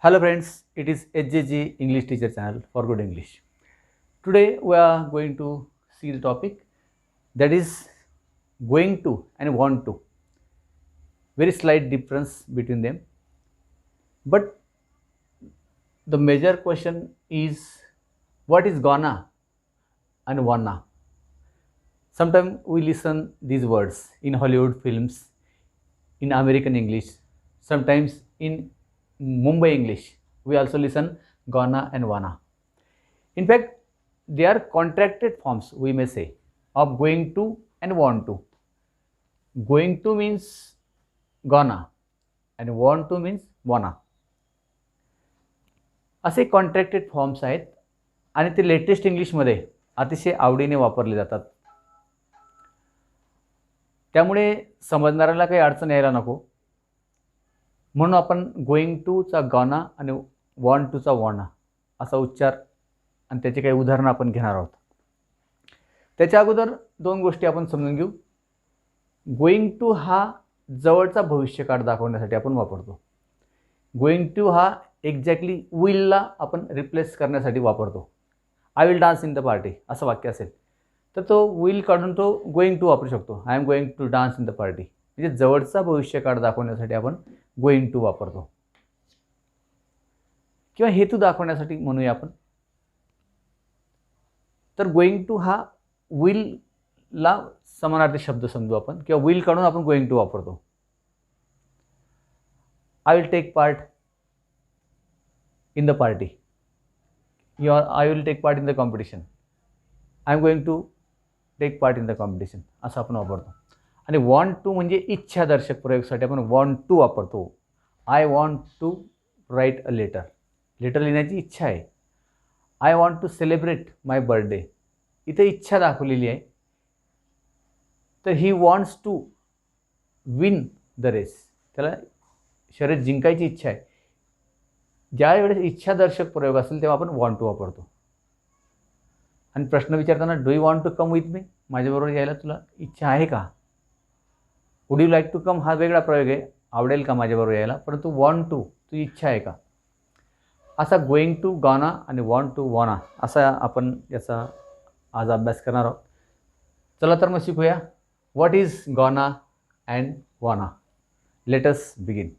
Hello friends, it is HJG English Teacher Channel for Good English. Today we are going to see the topic that is going to and want to. Very slight difference between them. But the major question is what is gonna and wanna? Sometimes we listen these words in Hollywood films, in American English, sometimes in Mumbai English. We also listen gonna and wanna. In fact, they are contracted forms, we may say, of going to and want to. Going to means gonna and want to means wanna. असे contracted forms आहेत आणि ते latest इंग्लिशमध्ये अतिशय आवडीने वापरले जातात. त्यामुळे समजणाऱ्याला काही अडचण यायला नको म्हणून आपण गोइंग टूचा गॉना आणि वॉन्ट टूचा वॉना असा उच्चार आणि त्याचे काही उदाहरणं आपण घेणार आहोत. त्याच्या अगोदर दोन गोष्टी आपण समजून घेऊ. गोइंग टू हा जवळचा भविष्यकाळ दाखवण्यासाठी आपण वापरतो. गोइंग टू हा एक्झॅक्टली विलला आपण रिप्लेस करण्यासाठी वापरतो. I will dance in the party असं वाक्य असेल तर तो विल काढून तो गोइंग टू वापरू शकतो. I am going to dance in the party म्हणजे जवळचा भविष्यकाळ दाखवण्यासाठी आपण गोइंग टू वापरतो. किंवा हेतू दाखवण्यासाठी म्हणूया आपण. तर गोइंग टू हा विलला समानार्थी शब्द समजू आपण किंवा विल काढून आपण गोइंग टू वापरतो. I will take part in the party or I will take part in the competition. I am going to take part in the competition असं आपण वापरतो. आणि वॉन्ट टू म्हणजे इच्छादर्शक प्रयोगासाठी आपण वॉन्ट टू वापरतो. I want to write a letter. Letter लिहिण्याची इच्छा आहे. I want to celebrate my birthday. इथे इच्छा दाखवलेली आहे. तर he wants to win the race. त्याला शर्यत जिंकायची इच्छा आहे. ज्यावेळेस इच्छादर्शक प्रयोग असेल तेव्हा आपण वॉन्ट टू वापरतो. आणि प्रश्न विचारताना do you want to come with me. माझ्याबरोबर यायला तुला इच्छा आहे का. Would you like to come हा वेगळा प्रयोग आहे. आवडेल का माझ्याबरोबर यायला. परंतु वॉन्ट टू तुझी इच्छा आहे का. असा गोइंग टू गॉना आणि वॉन्ट टू वॉना असा आपण याचा आज अभ्यास करणार आहोत. चला तर मग शिकूया what is gonna and wanna. Let us begin.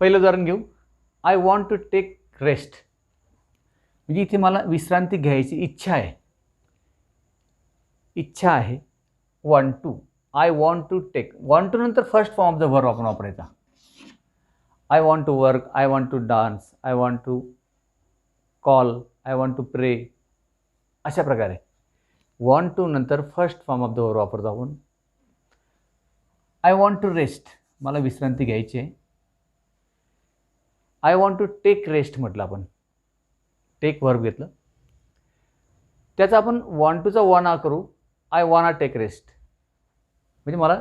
पहिलं उदाहरण घेऊ. I want to take rest म्हणजे इथे मला विश्रांती घ्यायची इच्छा आहे. इच्छा आहे. Want to. I want to take. Want to नंतर first form of the verb आपण वापरायचा. I want to work. I want to dance. I want to call. I want to pray. अशा प्रकारे वॉन्ट टू नंतर first form of the verb वापरतो आपण. I want to rest मला विश्रांती घ्यायची आहे. I want to take rest म्हटलं आपण. टेक वर्ब घेतलं. त्याचा आपण वॉन्ट टूचा वॉना करू. आय वॉना टेक रेस्ट म्हणजे मला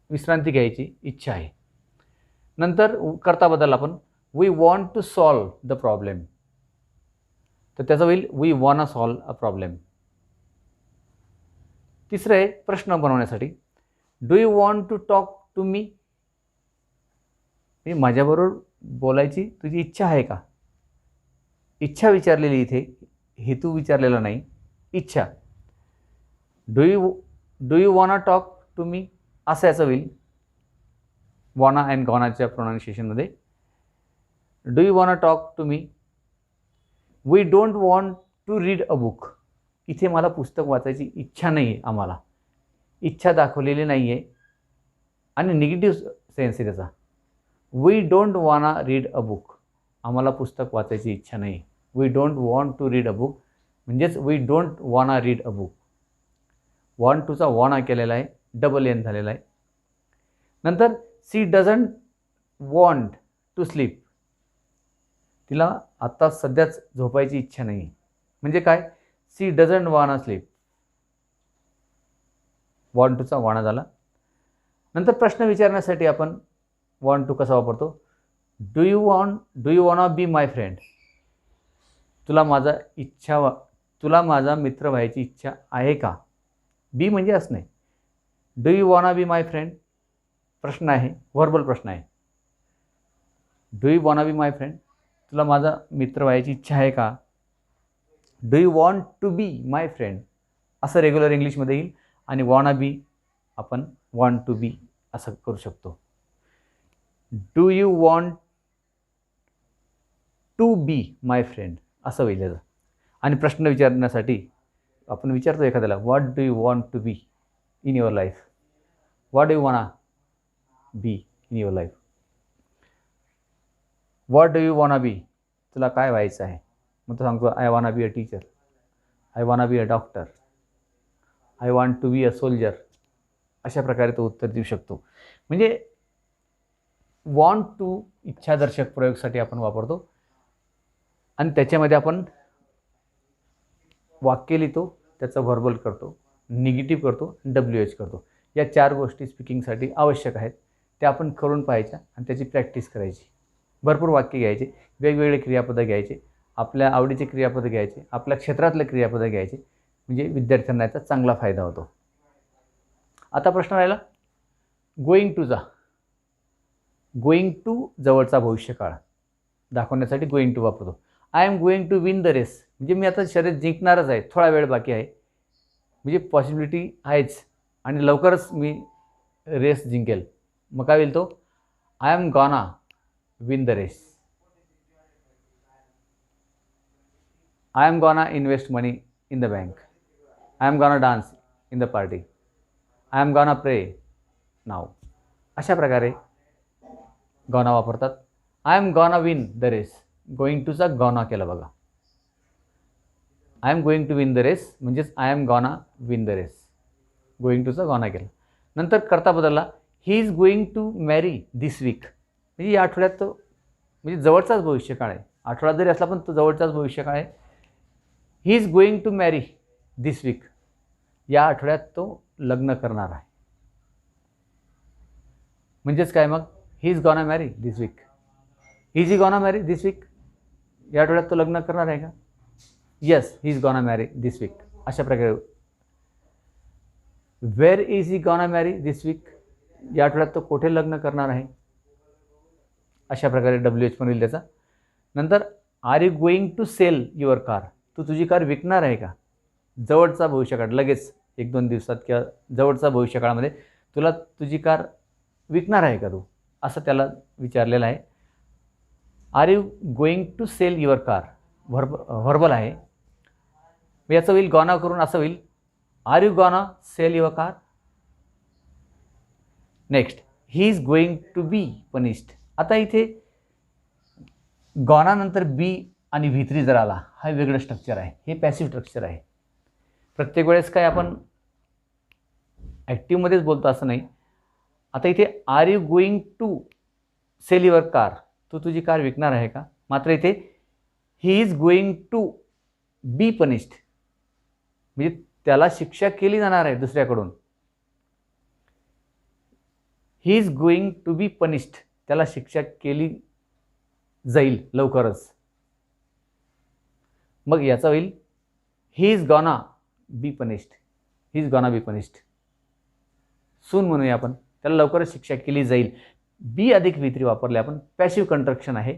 विश्रांती घ्यायची इच्छा आहे. नंतर करता बदल आपण we want to solve the problem. तर त्याचं होईल we wanna solve a problem. तिसरं आहे प्रश्न बनवण्यासाठी do you want to talk to me. म्हणजे माझ्याबरोबर बोलायची तुझी इच्छा आहे का. इच्छा विचारलेली इथे. हेतू विचारलेला नाही. इच्छा. Do you wanna talk to me असं याचं होईल वॉना अँड गॉनाच्या प्रोनाउन्सिएशनमध्ये. Do you wanna talk to me. We don't want to read a book. इथे मला पुस्तक वाचायची इच्छा नाही आहे. आम्हाला इच्छा दाखवलेली नाही आहे आणि निगेटिव्ह सेन्स आहे त्याचा. We don't wanna read a book. आम्हाला पुस्तक वाचायची इच्छा नाही. We don't want to read a book म्हणजेच we don't wanna read a book. Want टूचा वॉना केलेला आहे. डबल एन झालेला आहे. नंतर she doesn't want to sleep. तिला आत्ता सध्याच झोपायची इच्छा नाही आहे. म्हणजे काय she doesn't wanna sleep. Want टूचा वॉना झाला. नंतर प्रश्न विचारण्यासाठी आपण वॉन्ट टू कसा वापरतो. Do you want B my friend. तुला माझा मित्र व्हायची इच्छा आहे का. बी म्हणजे असणे. Do you wanna be my friend, प्रश्न आहे, व्हर्बल प्रश्न आहे. Do you wanna be my friend, तुला माझा मित्र व्हायची इच्छा आहे का. Do you want to be my friend असं रेग्युलर इंग्लिशमध्ये येईल, आणि वॉना बी आपण वॉन्ट टू बी असं करू शकतो. Do you want to be my friend असं होईल याचं. आणि प्रश्न विचारण्यासाठी आपण विचारतो एखाद्याला, what do you want to be in your life, what do you wanna be in your life. What do you wanna be, तुला काय व्हायचं आहे. मग तो सांगतो, I wanna be a teacher, I wanna be a doctor, I want to be a soldier. अशा प्रकारे तो उत्तर देऊ शकतो. म्हणजे वॉन्ट टू इच्छादर्शक प्रयोगसाठी आपण वापरतो, आणि त्याच्यामध्ये आपण वाक्य लिहितो, त्याचं व्हर्बल करतो, निगेटिव्ह करतो, WH करतो. या 4 गोष्टी स्पीकिंगसाठी आवश्यक आहेत. त्या आपण करून पाहायच्या आणि त्याची प्रॅक्टिस करायची. भरपूर वाक्य घ्यायचे, वेगवेगळे क्रियापदं घ्यायचे, आपल्या आवडीचे क्रियापदं घ्यायचे, आपल्या क्षेत्रातले क्रियापदं घ्यायचे, म्हणजे विद्यार्थ्यांना याचा चांगला फायदा होतो. आता प्रश्न राहिला गोईंग टू जा. गोईंग टू जवळचा भविष्यकाळ दाखवण्यासाठी गोईंग टू वापरतो. I am going to win the race, म्हणजे मी आता शर्यत जिंकणारच आहे, थोडा वेळ बाकी आहे, म्हणजे पॉसिबिलिटी आहेच आणि लवकरच मी रेस जिंकेल. मग काय होईल तो, I am gonna win the race. I am gonna invest money in the bank, I am gonna dance in the party, I am gonna pray now. अशा प्रकारे गॉना वापरतात. I am gonna win the race, going टूचा gonna केला बघा. I am going to win the race म्हणजेच I am gonna win the race, going टूचा gonna केला. नंतर करता बदलला, ही is going to marry this weak, म्हणजे या आठवड्यात तो, म्हणजे जवळचाच भविष्यकाळ आहे, आठवडा जरी असला पण तो जवळचाच भविष्यकाळ आहे. He is going to marry this weak, या आठवड्यात तो लग्न करणार आहे. म्हणजेच काय मग, ही इज गॉना मॅरी दिस वीक, इज ही गॉना मॅरी दिस वीक, या आठवड्यात तो लग्न करणार आहे का. येस, ही इज गॉना मॅरी दिस वीक. अशा प्रकारे वेअर इज ही गॉना मॅरी दिस वीक, या आठवड्यात तो कुठे लग्न करणार आहे. अशा प्रकारे WH पण होईल त्याचा. नंतर are you going to sell your car, तू तुझी कार विकणार आहे का. जवळचा भविष्यकाळ, लगेच 1-2 दिवसात किंवा जवळचा भविष्यकाळामध्ये तुला तुझी कार विकणार आहे का तू, असं त्याला विचारलेलं आहे. Are you going to sell your car verbal आहे. याचं होईल गॉना करून असं होईल, are you gonna sell your car. Next, he is going to be punished. आता इथे गॉना नंतर बी आणि V3 जर आला, हा वेगळं स्ट्रक्चर आहे, हे पॅसिव्ह स्ट्रक्चर आहे. प्रत्येक वेळेस काय आपण ॲक्टिव्हमध्येच बोलतो असं नाही. आता इथे are you going to sell your car, तू तुझी कार विकणार आहे का. मात्र इथे he is going to be punished, म्हणजे त्याला शिक्षा केली जाणार आहे दुसऱ्याकडून. He is going to be punished, त्याला शिक्षा केली जाईल लवकरच. मग याचा होईल he is gonna be punished, he is gonna be punished. Soon म्हणूया आपण, त्याला लवकरच शिक्षा केली जाईल. बी अधिक V3 वापरले आपण, पॅसिव्ह कंट्रक्शन आहे.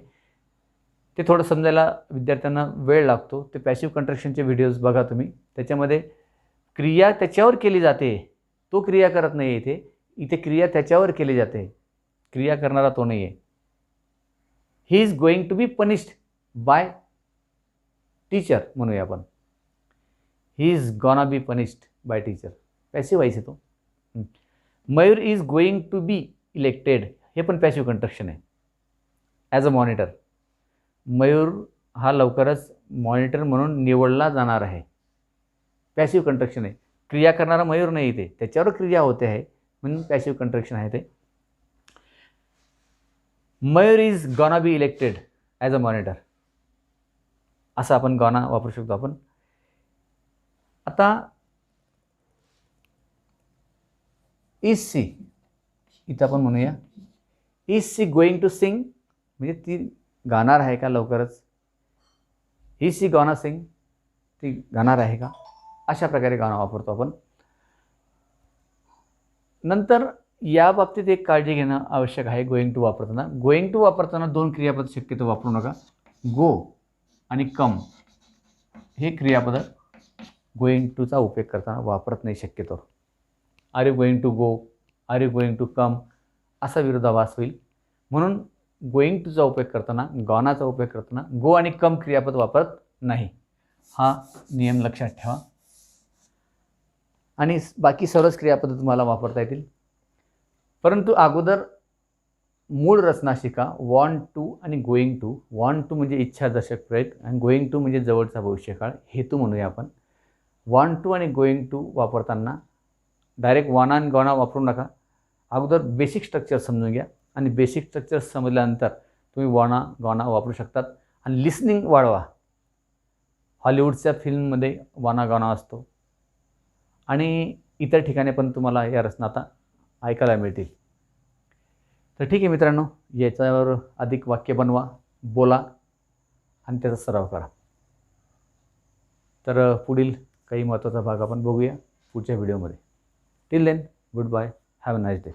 ते थोडं समजायला विद्यार्थ्यांना वेळ लागतो. ते पॅसिव्ह कंट्रक्शनचे व्हिडिओज बघा तुम्ही, त्याच्यामध्ये क्रिया त्याच्यावर केली जाते, तो क्रिया करत नाही. इथे क्रिया त्याच्यावर केली जाते, क्रिया करणारा तो नाही आहे. He is going to be punished by teacher म्हणूया आपण, he is gonna be punished by teacher, passive व्हायचे तो. Mayur is going to be elected, हे पण पॅसिव्ह कंट्रक्शन आहे. ॲज अ मॉनिटर, मयूर हा लवकरच मॉनिटर म्हणून निवडला जाणार आहे, पॅसिव्ह कंट्रक्शन आहे. क्रिया करणारा मयूर नाही इथे, त्याच्यावर क्रिया होते आहे म्हणून पॅसिव्ह कंट्रक्शन आहे ते. Mayur is gonna be elected as a monitor, असं आपण गॉना वापरू शकतो आपण. आता इज सी, इथं आपण म्हणूया is she going to sing, म्हणजे ती गाणार आहे का लवकरच. इज सी गॉना सिंग, ती गाणार आहे का. अशा प्रकारे गाणं वापरतो आपण. नंतर या बाबतीत एक काळजी घेणं आवश्यक आहे. गोइंग टू वापरताना, गोइंग टू वापरताना दोन क्रियापद शक्यतो वापरू नका. गो आणि कम हे क्रियापद गोइंग टूचा उपयोग करताना वापरत नाही शक्यतो. Are you going to go, are you going to come असा विरोधाभास होईल. म्हणून गोइंग टूचा उपयोग करताना, गॉनाचा उपयोग करताना गो आणि कम क्रियापद वापरत नाही. हा नियम लक्षात ठेवा. आणि बाकी सर्वच क्रियापद तुम्हाला वापरता येतील. परंतु अगोदर मूळ रचना शिका. वॉन्ट टू आणि गोइंग टू. वॉन्ट टू म्हणजे इच्छादर्शक प्रयोग आणि गोइंग टू म्हणजे जवळचा भविष्यकाळ, हेतू म्हणूया आपण. वॉन्ट टू आणि गोइंग टू वापरताना डायरेक्ट वॉना आणि गॉना वापरू नका. अगोदर बेसिक स्ट्रक्चर समजून घ्या आणि बेसिक स्ट्रक्चर समजल्यानंतर तुम्ही वॉना गॉना वापरू शकतात. आणि लिसनिंग वाढवा. हॉलिवूडच्या फिल्ममध्ये वॉना गॉना असतो आणि इतर ठिकाणी पण तुम्हाला या रचना आता ऐकायला मिळतील. तर ठीक आहे मित्रांनो, याच्यावर अधिक वाक्य बनवा, बोला आणि त्याचा सराव करा. तर पुढील काही महत्त्वाचा भाग आपण बघूया पुढच्या व्हिडिओमध्ये. Till then, goodbye, have a nice day.